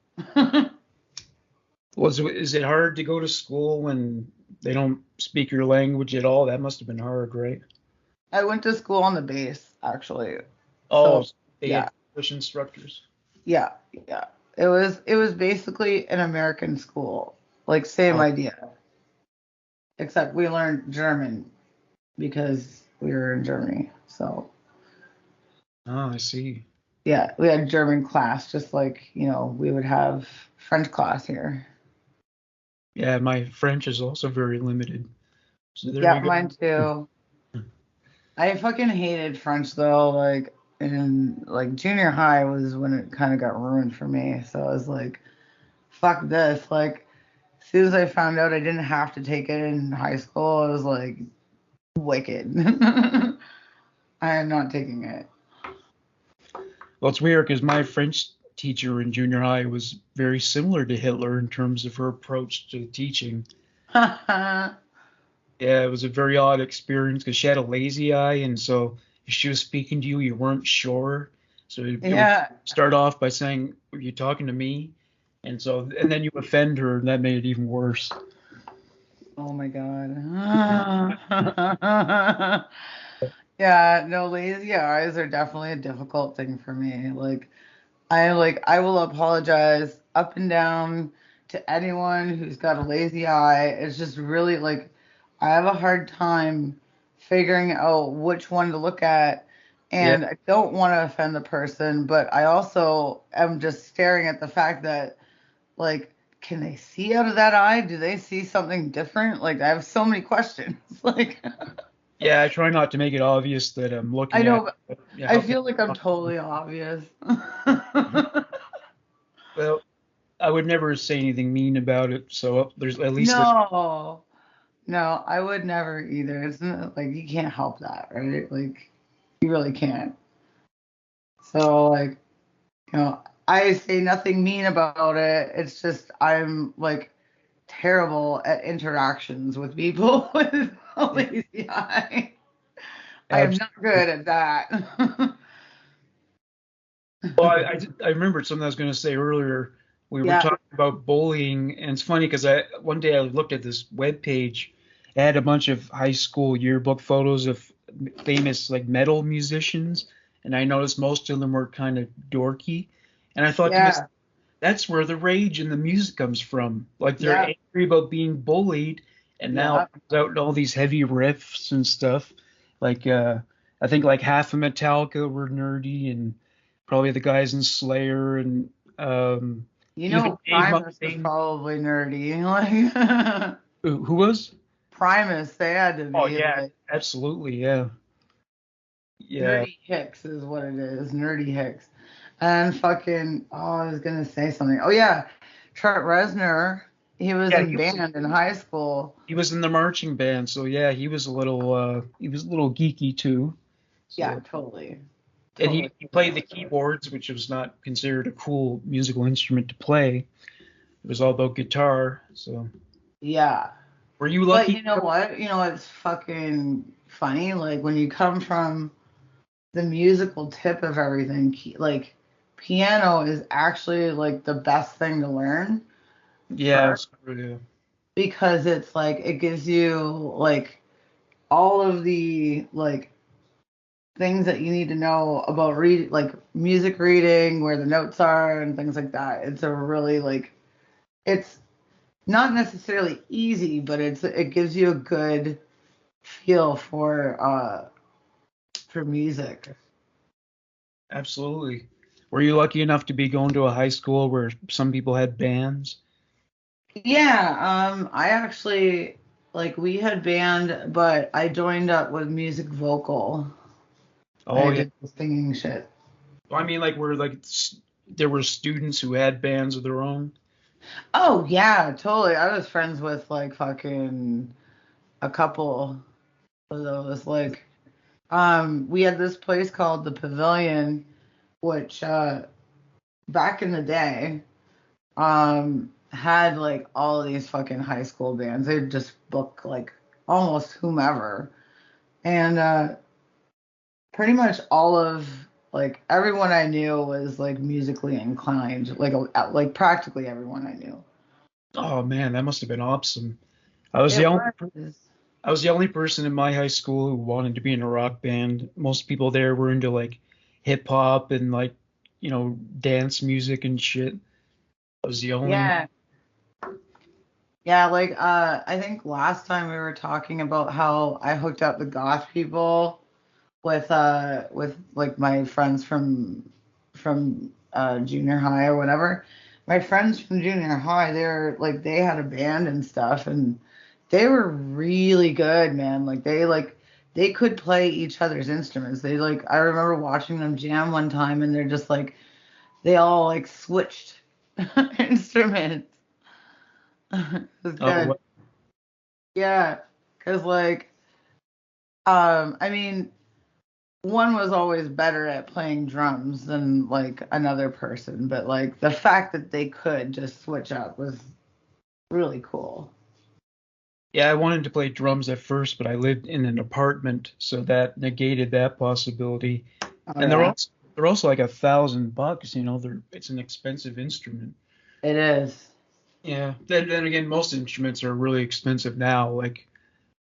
Is it hard to go to school when they don't speak your language at all? That must have been hard, right? I went to school on the base actually. Oh, So so they yeah, had English instructors. yeah, yeah. It was basically an American school. Like same Oh, idea. Except we learned German because we were in Germany. So oh, I see. yeah, we had German class just like, we would have French class here. Yeah, my French is also very limited. So there Yeah, you mine go. too. I fucking hated French though, like in like junior high was when it kind of got ruined for me. So I was like, fuck this. Like as soon as I found out I didn't have to take it in high school, I was like, wicked. I am not taking it. Well, it's weird because my French teacher in junior high was very similar to Hitler in terms of her approach to teaching. Yeah, it was a very odd experience because she had a lazy eye, and so if she was speaking to you, you weren't sure. So it would Yeah. start off by saying, "Are you talking to me?" And then you offend her, and that made it even worse. Oh my God. Yeah, no, lazy eyes are definitely a difficult thing for me. I will apologize up and down to anyone who's got a lazy eye. It's just really like I have a hard time figuring out which one to look at. Yeah. And I don't want to offend the person, but I also am just staring at the fact that, like, can they see out of that eye? Do they see something different? Like, I have so many questions. Like, Yeah, I try not to make it obvious that I'm I looking at know, it, but but yeah, I how can feel like I'm I? totally obvious. Well, I would never say anything mean about it, so there's at least this. No, no, I would never either. It's not like you can't help that, right? Like, you really can't. So, like, I say nothing mean about it. It's just I'm like terrible at interactions with people with a Yeah, lazy eye. I am not absolutely. good at that. Well, I remembered something I was going to say earlier. We were Yeah, talking about bullying, and it's funny because I one day I looked at this web page. It had a bunch of high school yearbook photos of famous like metal musicians, and I noticed most of them were kind of dorky. And I thought to myself, yeah, that's where the rage in the music comes from. Like they're yeah, angry about being bullied, and now it yeah. comes out in all these heavy riffs and stuff. Like I think like half of Metallica were nerdy, and probably the guys in Slayer, and You even know, Dave Primus is Mustaine. probably nerdy. Like Who was? Primus, they had to Oh be yeah, like absolutely, yeah, yeah, nerdy Hicks is what it is. Nerdy Hicks. And fucking, oh, I was gonna say something. Oh yeah, Trent Reznor. He was yeah. in band in high school. He was in the marching band, so yeah, he was a little geeky too. Yeah, So totally, and totally. he played the keyboards, which was not considered a cool musical instrument to play. It was all about guitar. So Yeah. were you But lucky? you know what? You know it's fucking funny. Like when you come from the musical tip of everything, like piano is actually like the best thing to learn Yeah, first it's true. because it's like it gives you like all of the like things that you need to know about read like music reading, where the notes are and things like that. It's a really like it's not necessarily easy, but it gives you a good feel for music. Absolutely. Were you lucky enough to be going to a high school where some people had bands? Yeah, I actually like we had band, but I joined up with music vocal. Oh I yeah. did the singing shit. I mean, like were like there were students who had bands of their own. Oh yeah, totally. I was friends with like fucking a couple of those. Like, we had this place called the Pavilion, which back in the day, had like all of these fucking high school bands. They'd just book like almost whomever. And pretty much all of like everyone I knew was like musically inclined, like practically everyone I knew. Oh man, that must have been awesome. I was the It only was. I was the only person in my high school who wanted to be in a rock band. Most people there were into like hip hop and like, dance music and shit. I was the only one. Yeah. Yeah, like I think last time we were talking about how I hooked up the goth people with like my friends from junior high or whatever. My friends from junior high, they had a band and stuff and they were really good, man. They could play each other's instruments. I remember watching them jam one time and they're just like they all like switched instruments. It was Oh, good. Yeah, because I mean, one was always better at playing drums than like another person, but like the fact that they could just switch up was really cool. yeah, I wanted to play drums at first, but I lived in an apartment, so that negated that possibility. Oh And yeah, they're also like $1,000, it's an expensive instrument. it is. Yeah. Then again, most instruments are really expensive now. Like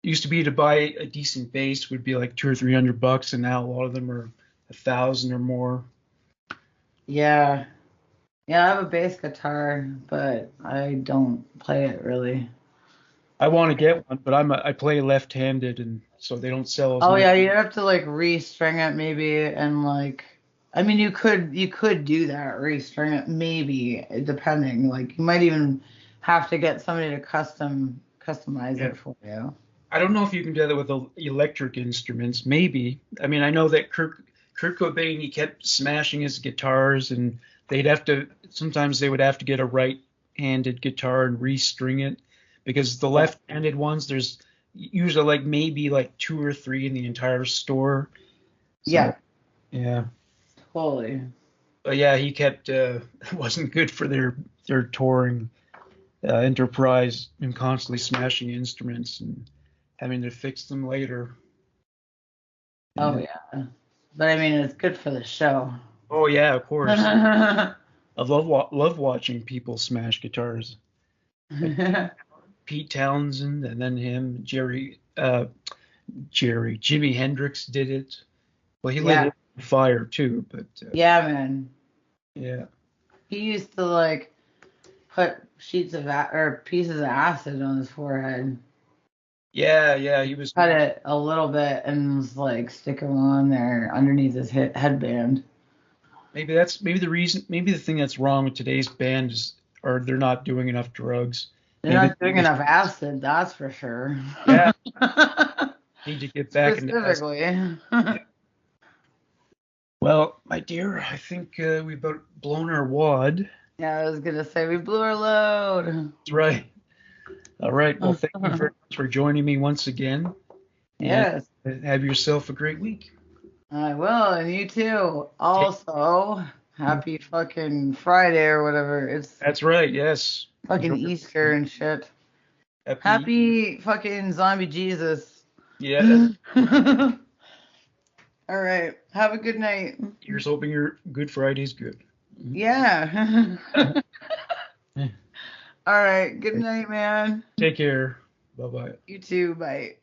used to be to buy a decent bass would be like 200 or 300 bucks, and now a lot of them are 1,000 or more. Yeah, yeah. I have a bass guitar, but I don't play it really. I want to get one, but I play left-handed, and so they don't sell as Oh many. yeah, you'd have to like restring it maybe and like I mean you could do that, restring it maybe, depending. Like you might even have to get somebody to customize Yeah. it for you. I don't know if you can do that with electric instruments. Maybe. I mean, I know that Kurt Cobain, he kept smashing his guitars, and sometimes they would have to get a right-handed guitar and restring it, because the Yeah. left-handed ones, there's usually like maybe like two or three in the entire store. So Yeah, yeah, totally. but yeah, he kept it wasn't good for their touring enterprise, and constantly smashing instruments and having to fix them later. Oh Yeah. yeah. But I mean it's good for the show. Oh yeah, of course. I love watching people smash guitars. Like Pete Townsend, and then him, Jimi Hendrix did it. Well, he lit Yeah. it on fire too, but Yeah, man. yeah, He used to like put sheets of or pieces of acid on his forehead. yeah, he was. Cut it a little bit and was like stick them on there underneath his headband. Maybe the reason, maybe the thing that's wrong with today's band is, or they're not doing enough drugs. They're Maybe not doing enough acid, that's for sure. yeah, need to get back into acid. Specifically. Yeah. Well, my dear, I think we've about blown our wad. Yeah, I was gonna say we blew our load. That's right. All right. Well, thank you very much for joining me once again, and Yes, have yourself a great week. I will, and you too. Take, Also, happy fucking Friday or whatever. It's that's right. Yes. fucking Enjoy. Easter and shit. Happy. Happy fucking zombie Jesus. Yeah. All right. Have a good night. Here's hoping your Good Friday's good. Yeah. All right. Good night, man. Take care. Bye bye. You too. Bye.